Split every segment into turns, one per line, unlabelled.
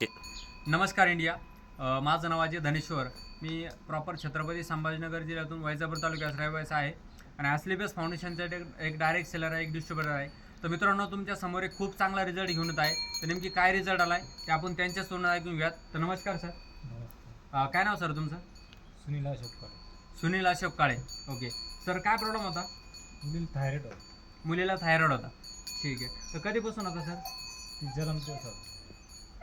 नमस्कार इंडिया. माझं नाव अजय धनेश्वर. मी प्रॉपर छत्रपती संभाजीनगर जिल्ह्यातून वैजापूर तालुक्यात रहिवासी आहे आणि ॲस्लिबेस फाउंडेशनचा एक डायरेक्ट सेलर आहे, एक डिस्ट्रीब्युटर आहे. तर मित्रांनो, तुमच्या समोर एक खूप चांगला रिझल्ट घेऊन येत आहे. तर नेमकी काय रिझल्ट आला आहे ते आपण त्यांच्याच तोंडून ऐकून घ्यात. तर नमस्कार सर.
नमस्कार.
काय नाव सर तुमचं?
सुनील अशोक काळे.
सुनील अशोक काळे. ओके सर, काय प्रॉब्लेम होता?
मुलीला थायरॉइड होता.
मुलीला थायरॉइड होता. ठीक आहे. तर कधीपासून होता सर?
ती जन्मतोच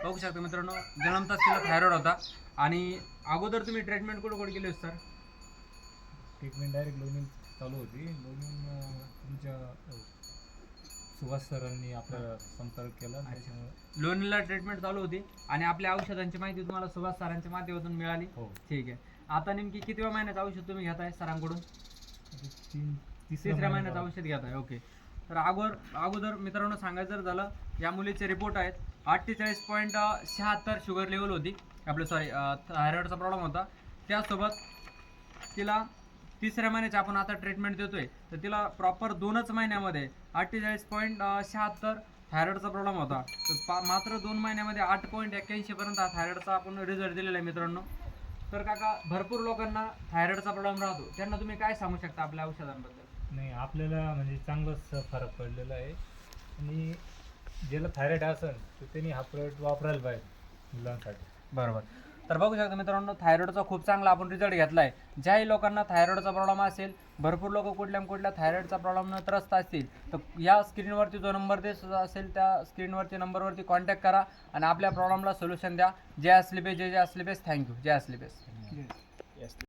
बघू शकता मित्रांनो, जन्मताच तिला थायरॉइड होता. आणि अगोदर तुम्ही ट्रीटमेंट कुठे केली होती सर?
ट्रीटमेंट डायरेक्ट लोणी चालू होती. लोणी तुमच्या सुभाष सरांनी आपला संपर्क केला. त्याच्यामुळे
लोणीला ट्रीटमेंट चालू होती आणि आपल्या औषधांची माहिती तुम्हाला सुभाष सरांच्या माध्यमातून मिळाली.
हो.
ठीक आहे. आता नेमकी कितव्या महिन्याचं औषध तुम्ही घेताय सरांकडून?
तिसऱ्या
तिसऱ्या महिन्याचं औषध घेताय. ओके. तर अगोदर मित्रांनो सांगायचं जर झालं, या मुलीचे रिपोर्ट आहेत. 48.76 शुगर लेवल होती. आपलं थायरॉइडचा प्रॉब्लेम होता. त्यासोबत तिला तिसऱ्या महिन्याची आपण आता ट्रीटमेंट देतोय, तर तिला प्रॉपर 2च महिन्यामध्ये 48.76 थायरॉइडचा प्रॉब्लेम होता. तर मात्र 2 महिन्यामध्ये 8.81 पर्यंत हा थायरॉइडचा आपण रिझल्ट दिलेला आहे मित्रांनो. तर काका, भरपूर लोकांना थायरॉइडचा प्रॉब्लेम राहतो, त्यांना तुम्ही काय सांगू शकता आपल्या औषधांबद्दल?
नाही, आपल्याला म्हणजे चांगलाच फरक पडलेला आहे. आणि ज्याला थायरॉइड असेल तर त्यांनी हा प्रोडक्ट वापरायला पाहिजे मुलांसाठी.
बरोबर. तर बघू शकता मित्रांनो, थायरॉइडचा खूप चांगला आपण रिझल्ट घेतला आहे. ज्याही लोकांना थायरॉइडचा प्रॉब्लेम असेल, भरपूर लोक कुठल्या थायरॉइडचा प्रॉब्लेमनं त्रस्त असतील, तर या स्क्रीनवरती जो नंबर दिसत असेल त्या स्क्रीनवरती नंबरवरती कॉन्टॅक्ट करा आणि आपल्या प्रॉब्लेमला सोल्युशन द्या. जय अस्लिबेस, जय अस्लिबेस. थँक्यू. जय अस्लिबेस.